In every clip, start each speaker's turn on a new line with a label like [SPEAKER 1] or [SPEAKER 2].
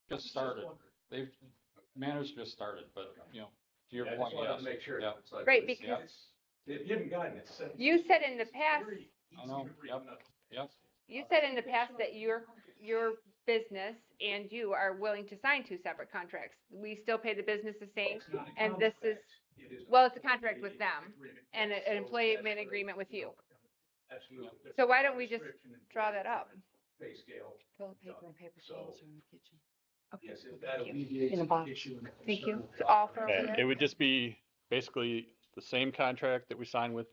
[SPEAKER 1] just started. They've, managed just started, but, you know, to your
[SPEAKER 2] Yeah, I
[SPEAKER 1] point,
[SPEAKER 2] just wanted
[SPEAKER 1] yes.
[SPEAKER 2] to make sure.
[SPEAKER 1] Yeah.
[SPEAKER 2] It's like,
[SPEAKER 3] Right,
[SPEAKER 2] it's-
[SPEAKER 3] because
[SPEAKER 2] it's- They haven't gotten it since.
[SPEAKER 3] you said in the past,
[SPEAKER 1] I know, yep, yes.
[SPEAKER 3] you said in the past that your business and you are willing to sign two separate contracts. We still pay the business the same,
[SPEAKER 2] It's not a
[SPEAKER 3] and this is,
[SPEAKER 2] contract. It is
[SPEAKER 3] well, it's a contract with them
[SPEAKER 2] agreement.
[SPEAKER 3] and an
[SPEAKER 2] So
[SPEAKER 3] employment
[SPEAKER 2] that's
[SPEAKER 3] agreement with you.
[SPEAKER 2] Absolutely.
[SPEAKER 3] So why don't we just
[SPEAKER 2] Description and
[SPEAKER 3] draw that up?
[SPEAKER 2] Pay scale.
[SPEAKER 4] Toilet paper and paper
[SPEAKER 2] So-
[SPEAKER 4] towels are in the kitchen.
[SPEAKER 3] Okay.
[SPEAKER 2] Yes, if that
[SPEAKER 3] Thank you.
[SPEAKER 2] alleviates
[SPEAKER 4] In a
[SPEAKER 2] the
[SPEAKER 4] box.
[SPEAKER 2] issue.
[SPEAKER 3] Thank you. It's all for over
[SPEAKER 5] It
[SPEAKER 3] there.
[SPEAKER 5] would just be basically the same contract that we signed with,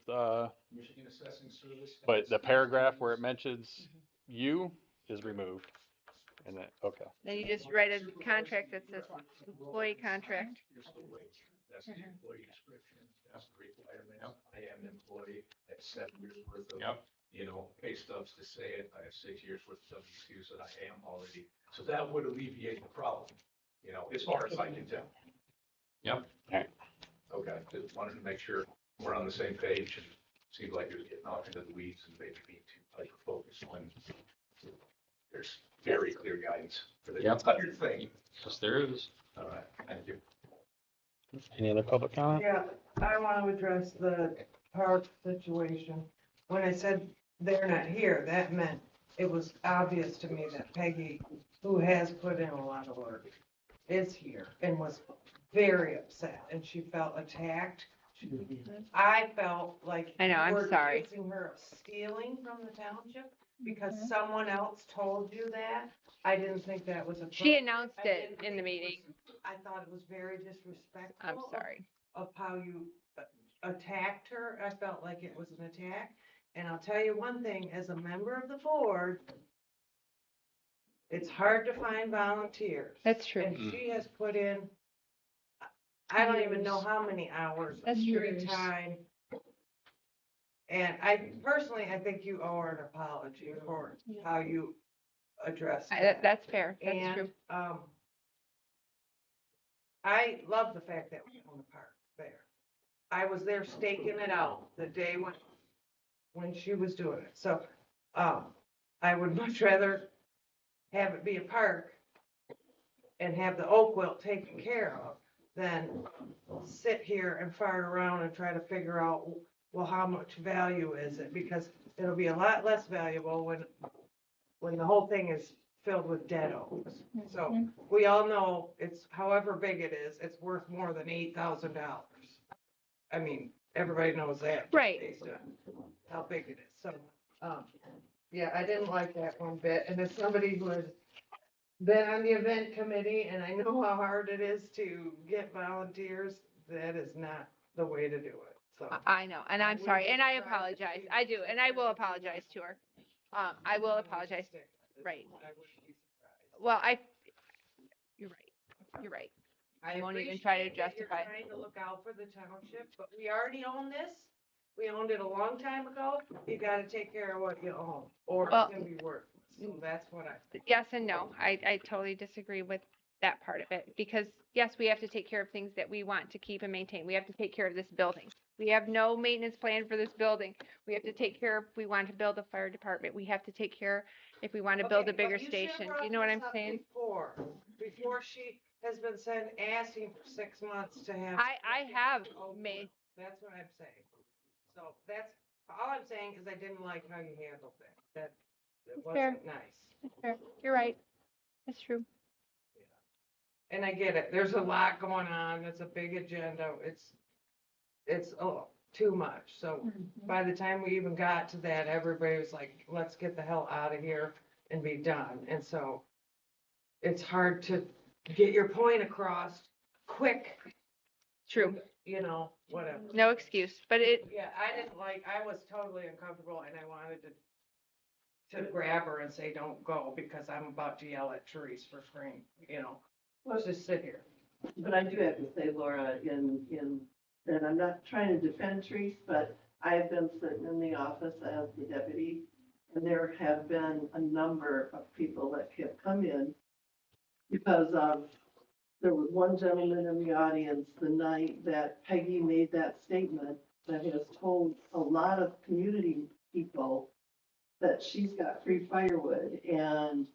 [SPEAKER 2] Michigan Assessing Service.
[SPEAKER 5] but the paragraph where it mentions you is removed. And then, okay.
[SPEAKER 3] Then you just write a contract that says employee contract.
[SPEAKER 2] Here's the wage. That's the employee description. That's the requirement.
[SPEAKER 1] Yep.
[SPEAKER 2] I am an employee. I have 7 years worth of,
[SPEAKER 1] Yep.
[SPEAKER 2] you know, pay stubs to say it. I have 6 years worth of W-2s that I am already. So that would alleviate the problem, you know, as far as I can tell.
[SPEAKER 1] Yep.
[SPEAKER 2] Okay, just wanted to make sure we're on the same page. And seems like it was getting off into the weeds and maybe being too hyper-focused when there's very clear guidance for the
[SPEAKER 1] Yep.
[SPEAKER 2] entire thing.
[SPEAKER 1] Yes, there is.
[SPEAKER 2] All right, thank you.
[SPEAKER 5] Any other public comment?
[SPEAKER 6] Yeah, I want to address the park situation. When I said they're not here, that meant it was obvious to me that Peggy, who has put in a lot of work, is here and was very upset and she felt attacked. I felt like
[SPEAKER 3] I know, I'm
[SPEAKER 6] you were
[SPEAKER 3] sorry.
[SPEAKER 6] accusing her of stealing from the township because someone else told you that. I didn't think that was a.
[SPEAKER 3] She announced it in the meeting.
[SPEAKER 6] I thought it was very disrespectful.
[SPEAKER 3] I'm sorry.
[SPEAKER 6] Of how you attacked her. I felt like it was an attack. And I'll tell you one thing, as a member of the board, it's hard to find volunteers.
[SPEAKER 3] That's true.
[SPEAKER 6] And she has put in, I don't even know how many hours of
[SPEAKER 3] That's true.
[SPEAKER 6] free time. And I personally, I think you owe her an apology for how you addressed that.
[SPEAKER 3] That's fair. That's
[SPEAKER 6] And,
[SPEAKER 3] true.
[SPEAKER 6] I love the fact that we own the park there. I was there staking it out the day when she was doing it. So, I would much rather have it be a park and have the oak wilt taken care of than sit here and fart around and try to figure out, well, how much value is it? Because it'll be a lot less valuable when the whole thing is filled with dead oaks. So we all know it's, however big it is, it's worth more than $8,000. I mean, everybody knows that.
[SPEAKER 3] Right.
[SPEAKER 6] Based on how big it is. So, yeah, I didn't like that one bit. And as somebody who has been on the event committee and I know how hard it is to get volunteers, that is not the way to do it. So.
[SPEAKER 3] I know, and I'm
[SPEAKER 6] I
[SPEAKER 3] sorry,
[SPEAKER 6] wouldn't
[SPEAKER 3] and I
[SPEAKER 6] be surprised if
[SPEAKER 3] apologize.
[SPEAKER 6] you-
[SPEAKER 3] I do, and I will apologize to her. I will apologize. Right.
[SPEAKER 6] I wouldn't be surprised.
[SPEAKER 3] Well, you're right. You're right. I won't even try to
[SPEAKER 6] appreciate that
[SPEAKER 3] justify.
[SPEAKER 6] You're trying to look out for the township, but we already own this. We owned it a long time ago. You gotta take care of what you own, or
[SPEAKER 3] Well-
[SPEAKER 6] it's gonna be worthless. So that's what I.
[SPEAKER 3] Yes and no. I totally disagree with that part of it because yes, we have to take care of things that we want to keep and maintain. We have to take care of this building. We have no maintenance plan for this building. We have to take care of, if we want to build a fire department. We have to take care if we want to build
[SPEAKER 6] Okay,
[SPEAKER 3] a
[SPEAKER 6] but
[SPEAKER 3] bigger
[SPEAKER 6] you should have
[SPEAKER 3] station. Do
[SPEAKER 6] brought
[SPEAKER 3] you know what
[SPEAKER 6] this
[SPEAKER 3] I'm
[SPEAKER 6] up
[SPEAKER 3] saying?
[SPEAKER 6] Before she has been asking for 6 months to have.
[SPEAKER 3] I have
[SPEAKER 6] Oh,
[SPEAKER 3] made,
[SPEAKER 6] That's what I'm saying. So that's, all I'm saying is I didn't like how you handled that. It
[SPEAKER 3] fair.
[SPEAKER 6] wasn't nice.
[SPEAKER 3] That's fair. You're right. That's true.
[SPEAKER 6] And I get it. There's a lot going on. It's a big agenda. It's too much. So by the time we even got to that, everybody was like, let's get the hell out of here and be done. And so it's hard to get your point across quick,
[SPEAKER 3] True.
[SPEAKER 6] you know, whatever.
[SPEAKER 3] No excuse, but
[SPEAKER 6] Yeah, I was totally uncomfortable and I wanted to grab her and say, don't go because I'm about to yell at Therese for screaming, you know. Let's just sit here.
[SPEAKER 7] But I do have to say, Laura, that I'm not trying to defend Therese, but I have been sitting in the office as the deputy, and there have been a number of people that have come in because of, there was one gentleman in the audience the night that Peggy made that statement that has told a lot of community people that she's got free firewood, and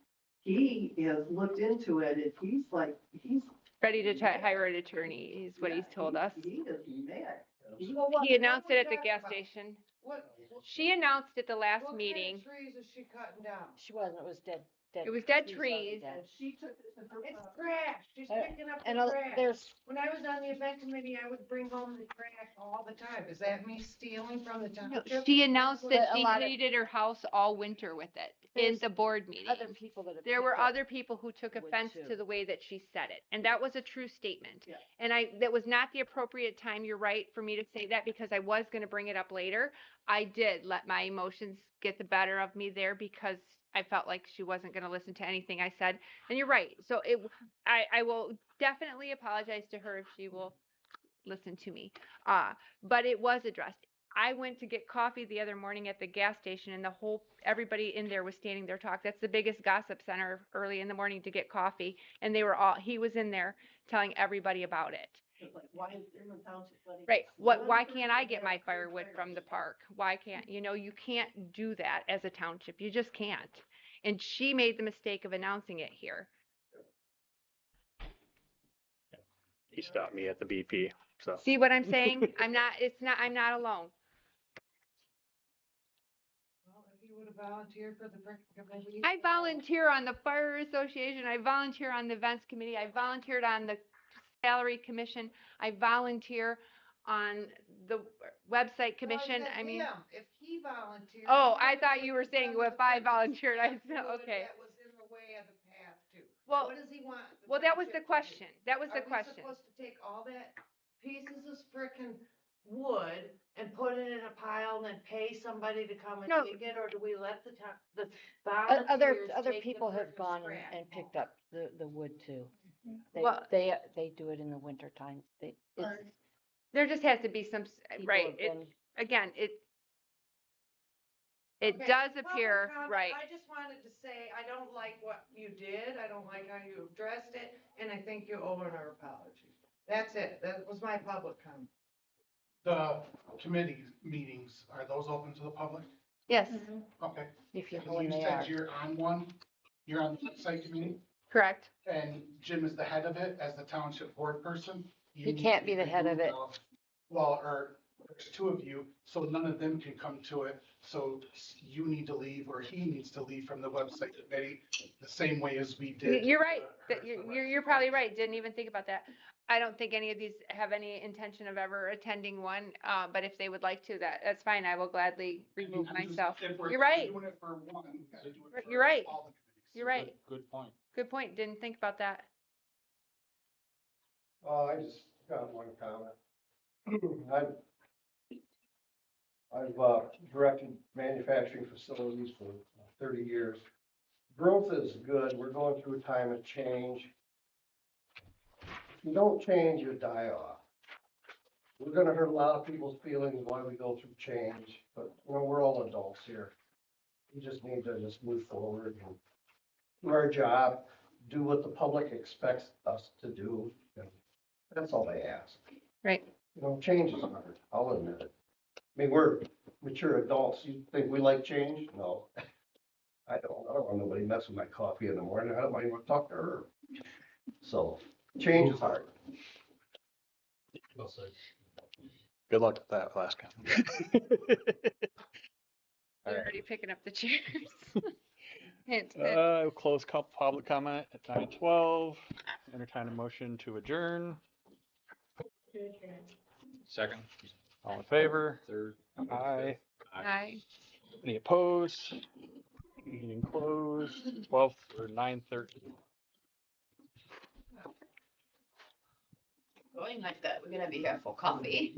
[SPEAKER 7] he has looked into it and he's like, he's.
[SPEAKER 3] Ready to hire an attorney is what he's
[SPEAKER 7] yeah,
[SPEAKER 3] told us.
[SPEAKER 7] He is mad.
[SPEAKER 3] He announced it at the gas station.
[SPEAKER 6] What?
[SPEAKER 3] She announced at the last
[SPEAKER 6] What kind
[SPEAKER 3] meeting.
[SPEAKER 6] of trees is she cutting down?
[SPEAKER 4] She wasn't, it was dead.
[SPEAKER 3] It was dead
[SPEAKER 4] already
[SPEAKER 3] trees.
[SPEAKER 4] dead.
[SPEAKER 7] And she took it to her.
[SPEAKER 6] It's
[SPEAKER 7] property.
[SPEAKER 6] trash. She's
[SPEAKER 4] Uh,
[SPEAKER 6] picking up
[SPEAKER 4] And
[SPEAKER 6] the trash.
[SPEAKER 4] there's,
[SPEAKER 6] When I was on the event committee, I would bring home the trash all the time. Is that me stealing from the
[SPEAKER 3] No,
[SPEAKER 6] township?
[SPEAKER 3] she announced that
[SPEAKER 4] But a
[SPEAKER 3] she
[SPEAKER 4] lot of-
[SPEAKER 3] cleaned her house all winter with it in
[SPEAKER 4] There's
[SPEAKER 3] the board
[SPEAKER 4] other
[SPEAKER 3] meeting.
[SPEAKER 4] people that have.
[SPEAKER 3] There were
[SPEAKER 4] picked up
[SPEAKER 3] other people who took
[SPEAKER 4] wood
[SPEAKER 3] offense
[SPEAKER 4] too.
[SPEAKER 3] to the way that she said it, and that was a true statement.
[SPEAKER 7] Yeah.
[SPEAKER 3] And that was not the appropriate time, you're right, for me to say that because I was gonna bring it up later. I did let my emotions get the better of me there because I felt like she wasn't gonna listen to anything I said. And you're right, so I will definitely apologize to her if she will listen to me. But it was addressed. I went to get coffee the other morning at the gas station and everybody in there was standing there talking. That's the biggest gossip center early in the morning to get coffee. And he was in there telling everybody about it.
[SPEAKER 7] It's like, why is Dearborn Township letting
[SPEAKER 3] Right.
[SPEAKER 7] us-
[SPEAKER 3] Why
[SPEAKER 7] one
[SPEAKER 3] can't I
[SPEAKER 7] person
[SPEAKER 3] get
[SPEAKER 7] have
[SPEAKER 3] my
[SPEAKER 7] three
[SPEAKER 3] firewood from the
[SPEAKER 7] fires?
[SPEAKER 3] park? Why can't, you can't do that as a township. You just can't. And she made the mistake of announcing it here.
[SPEAKER 5] He stopped me at the BP, so.
[SPEAKER 3] See what I'm saying? I'm not alone.
[SPEAKER 6] Well, if you would have volunteered for the brick committee.
[SPEAKER 3] I volunteer on the fire association, I volunteer on the events committee, I volunteered on the salary commission, I volunteer on the website commission, I mean,
[SPEAKER 6] If he volunteered.
[SPEAKER 3] oh,
[SPEAKER 6] he
[SPEAKER 3] I
[SPEAKER 6] would've
[SPEAKER 3] thought you were
[SPEAKER 6] taken
[SPEAKER 3] saying
[SPEAKER 6] some of
[SPEAKER 3] if
[SPEAKER 6] the
[SPEAKER 3] I
[SPEAKER 6] purpose
[SPEAKER 3] volunteered, I
[SPEAKER 6] stuff
[SPEAKER 3] said,
[SPEAKER 6] would-
[SPEAKER 3] okay.
[SPEAKER 6] That was in the way of the path too.
[SPEAKER 3] Well,
[SPEAKER 6] What does he want?
[SPEAKER 3] well, that was the
[SPEAKER 6] township to do?
[SPEAKER 3] question, that was the
[SPEAKER 6] Are we
[SPEAKER 3] question.
[SPEAKER 6] supposed to take all that pieces of frickin' wood and put it in a pile and then pay somebody to come and
[SPEAKER 3] No.
[SPEAKER 6] dig it, or do we let the
[SPEAKER 4] Other,
[SPEAKER 6] volunteers
[SPEAKER 4] other
[SPEAKER 6] take the
[SPEAKER 4] people have
[SPEAKER 6] frickin'
[SPEAKER 4] gone
[SPEAKER 6] scrap
[SPEAKER 4] and picked up the wood too.
[SPEAKER 3] Well-
[SPEAKER 4] They do it in the winter time.
[SPEAKER 3] There just has to be some, right, again, it
[SPEAKER 6] Okay,
[SPEAKER 3] does
[SPEAKER 6] public
[SPEAKER 3] appear,
[SPEAKER 6] comment,
[SPEAKER 3] right.
[SPEAKER 6] I just wanted to say, I don't like what you did, I don't like how you addressed it, and I think you owe an apology. That's it, that was my public comment.
[SPEAKER 8] The committee meetings, are those open to the public?
[SPEAKER 3] Yes,
[SPEAKER 8] Okay.
[SPEAKER 4] If you
[SPEAKER 8] And
[SPEAKER 4] know when
[SPEAKER 8] you
[SPEAKER 4] they
[SPEAKER 8] said
[SPEAKER 4] are.
[SPEAKER 8] you're on one, you're on the site committee,
[SPEAKER 3] correct.
[SPEAKER 8] and Jim is the head of it as the township board person. You
[SPEAKER 4] He
[SPEAKER 8] need
[SPEAKER 4] can't
[SPEAKER 8] to
[SPEAKER 4] be the head of
[SPEAKER 8] removed
[SPEAKER 4] it.
[SPEAKER 8] off- Well, or there's two of you, so none of them can come to it, so you need to leave, or he needs to leave from the website committee, the same way as we did.
[SPEAKER 3] You're right,
[SPEAKER 8] the-
[SPEAKER 3] you're probably right, didn't even think about that. I don't think any of these have any intention of ever attending one, but if they would like to, that's fine, I will gladly remove
[SPEAKER 8] I'm just-
[SPEAKER 3] myself.
[SPEAKER 8] if we're
[SPEAKER 3] You're right.
[SPEAKER 8] Doing it for one, we gotta do it for
[SPEAKER 3] You're right.
[SPEAKER 8] all the committees.
[SPEAKER 3] You're right,
[SPEAKER 1] Good point.
[SPEAKER 3] good point, didn't think about that.
[SPEAKER 9] I just got one comment. I've directed manufacturing facilities for 30 years. Growth is good. We're going through a time of change. If you don't change, you die off. We're gonna hurt a lot of people's feelings while we go through change, but, we're all adults here. We just need to just move forward and do our job, do what the public expects us to do, and that's all they ask.
[SPEAKER 3] Right,
[SPEAKER 9] Change is hard, I'll admit it. I mean, we're mature adults, you think we like change? No. I don't want nobody messing with my coffee in the morning, I don't even want to talk to her. So, change is hard.
[SPEAKER 5] Good luck with that, Alaska.
[SPEAKER 3] you're already picking up the chairs. Hint, hint.
[SPEAKER 5] We'll close public comment at 9:12. Entertain a motion to adjourn.
[SPEAKER 1] Second,
[SPEAKER 5] All in favor?
[SPEAKER 1] third.
[SPEAKER 5] Aye.
[SPEAKER 3] Aye.
[SPEAKER 5] Any opposed? Meeting closed, 12 or 9:30.
[SPEAKER 10] Going like that, we're gonna be here for coffee.